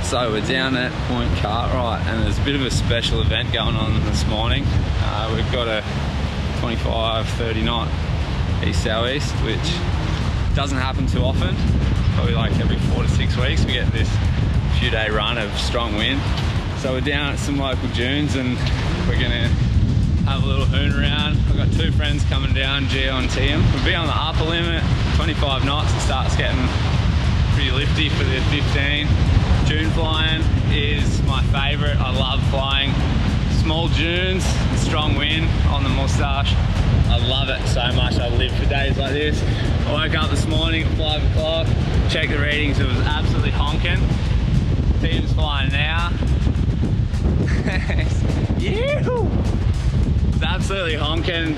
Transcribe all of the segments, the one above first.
So we're down at Point Cartwright and there's a bit of a special event going on this morning. We've got a 25-30 knot east southeast, which doesn't happen too often. Probably like every 4 to 6 weeks we get this few day run of strong wind. So we're down at some local dunes and we're gonna have a little hoon around. I've got 2 friends coming down, Gio and Tiam. We'll be on the upper limit, 25 knots. It starts getting pretty lifty for the 15. Dune flying is my favorite. I love flying small dunes, strong wind on the Moustache. I love it so much. I live for days like this. I woke up this morning at 5 o'clock, checked the readings, it was absolutely honking. Team's flying now. It's absolutely honking.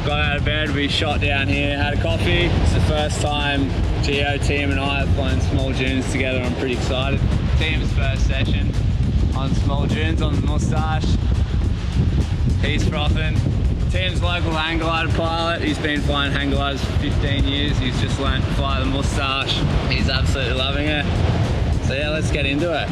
Got out of bed, we shot down here, had a coffee. It's the first time Geo, Team and I have flown small dunes together. I'm pretty excited. Team's first session on small dunes on the Moustache. He's frothing. Team's local hang glider pilot. He's been flying hang gliders for 15 years. He's just learned to fly the Moustache. He's absolutely loving it. So yeah, let's get into it.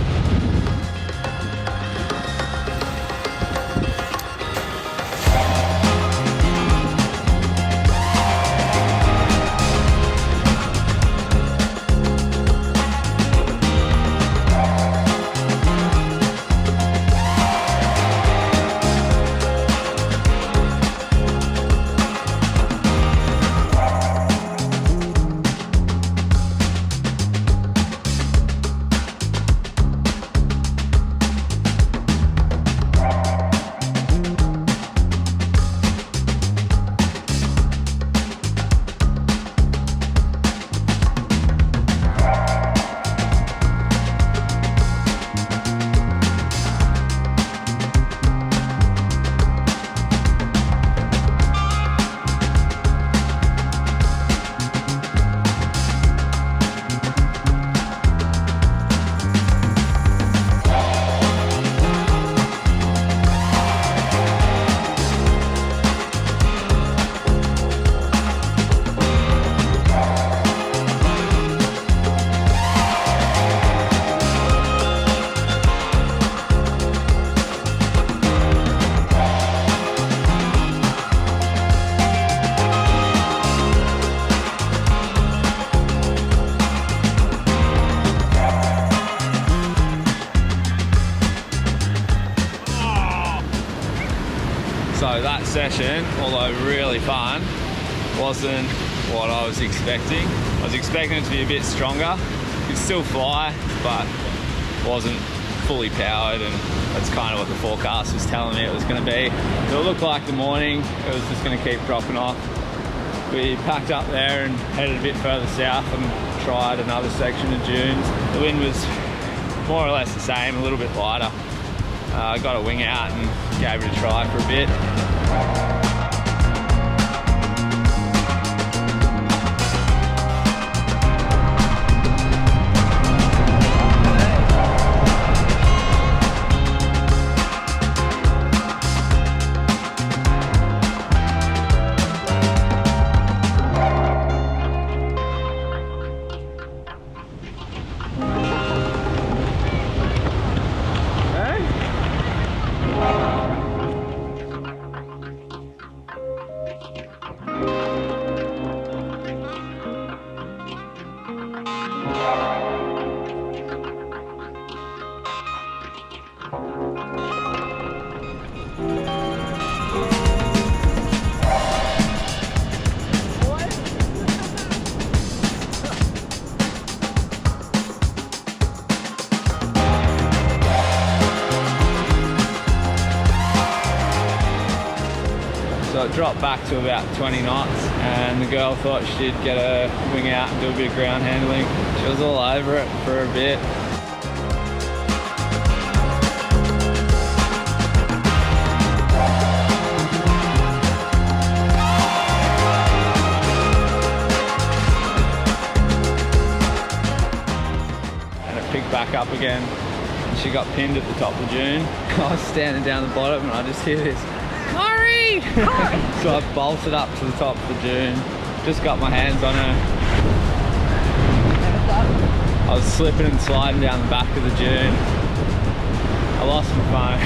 So that session, although really fun, wasn't what I was expecting. I was expecting it to be a bit stronger. You could still fly, but wasn't fully powered, and that's kind of what the forecast was telling me it was going to be. It looked like the morning it was just going to keep dropping off. We packed up there and headed a bit further south and tried another section of dunes. The wind was more or less the same, a little bit lighter. I got a wing out and gave it a try for a bit. So it dropped back to about 20 knots and the girl thought she'd get a wing out and do a bit of ground handling. She was all over it for a bit. And it picked back up again and she got pinned at the top of the dune. I was standing down the bottom and I just hear this, "Corey!" So I bolted up to the top of the dune, just got my hands on her. I was slipping and sliding down the back of the dune. I lost my phone.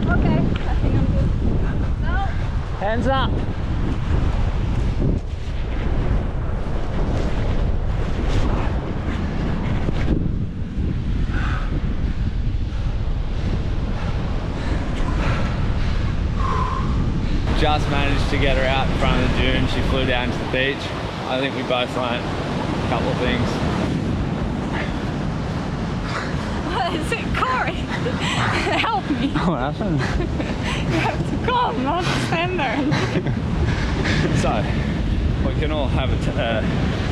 Okay, I think I'm good. No. Hands up. Just managed to get her out in front of the dune. She flew down to the beach. I think we both learnt a couple of things. What is it, Corey? Help me. What happened? You have to come, not stand there. So, we can all have a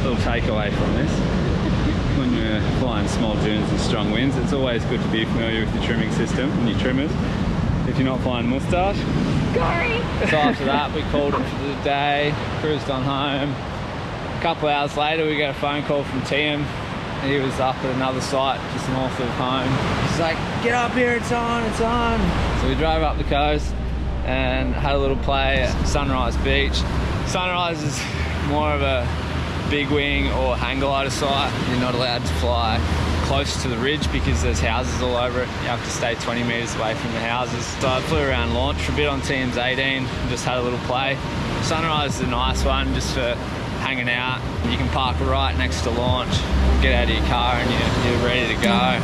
little takeaway from this. When you're flying small dunes and strong winds, it's always good to be familiar with your trimming system and your trimmers. If you're not flying Moustache. Corey! So after that, we called it for the day, cruised on home. A couple of hours later, we got a phone call from Tim. He was up at another site just north of home. He's like, get up here, it's on, it's on. So we drove up the coast and had a little play at Sunrise Beach. Sunrise is more of a big wing or hang glider site. You're not allowed to fly close to the ridge because there's houses all over it. You have to stay 20 metres away from the houses. So I flew around launch for a bit on TM's 18 and just had a little play. Sunrise is a nice one just for hanging out. You can park right next to launch, get out of your car and you're ready to go.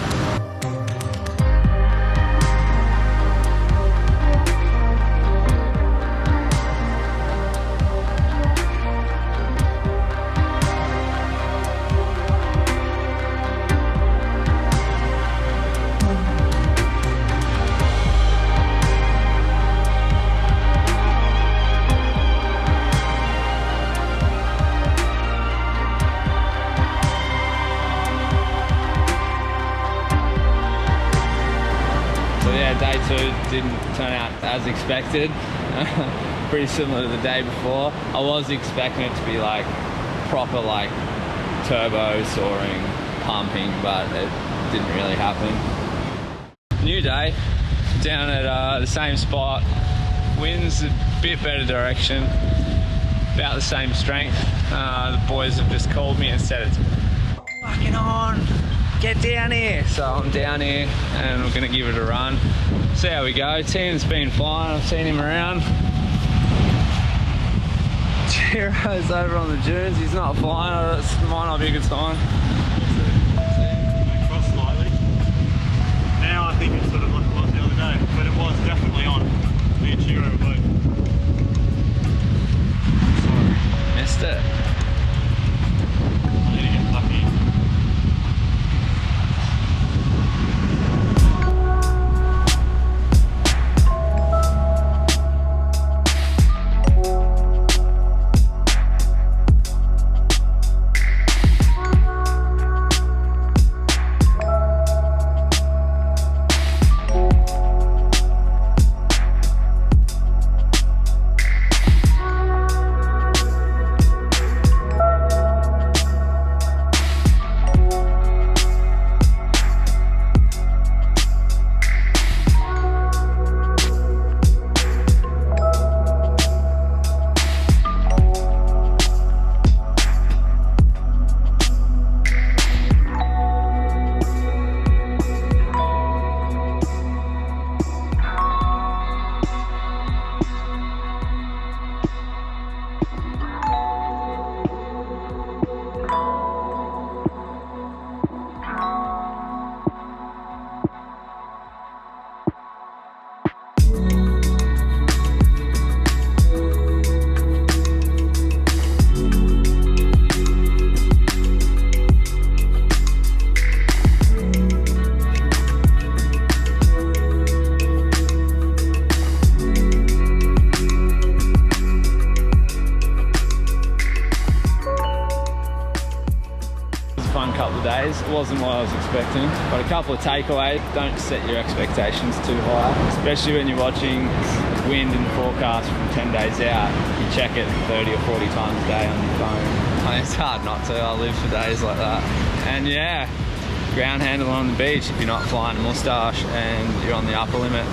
Day two didn't turn out as expected. Pretty similar to the day before. I was expecting it to be like proper like turbo soaring, pumping, but it didn't really happen. New day, down at the same spot. Wind's a bit better direction, about the same strength. The boys have just called me and said it's fucking on. Get down here. So I'm down here and we're gonna give it a run. See how we go. Tim's been flying, I've seen him around. Chiro's over on the dunes, he's not flying, it might not be a good sign. Cross slightly. Now I think it's sort of like it was the other day, but it was definitely on. Me and Chiro were both. Sorry. Missed it. I need to get lucky. Couple of days. It wasn't what I was expecting, but a couple of takeaways. Don't set your expectations too high, especially when you're watching wind and forecast from 10 days out. You check it 30 or 40 times a day on your phone. I mean, it's hard not to. I live for days like that. And yeah, ground handling on the beach if you're not flying Moustache and you're on the upper limit.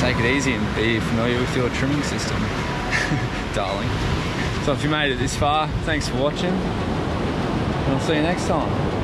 take it easy and be familiar with your trimming system, darling. So if you made it this far, thanks for watching, and I'll see you next time.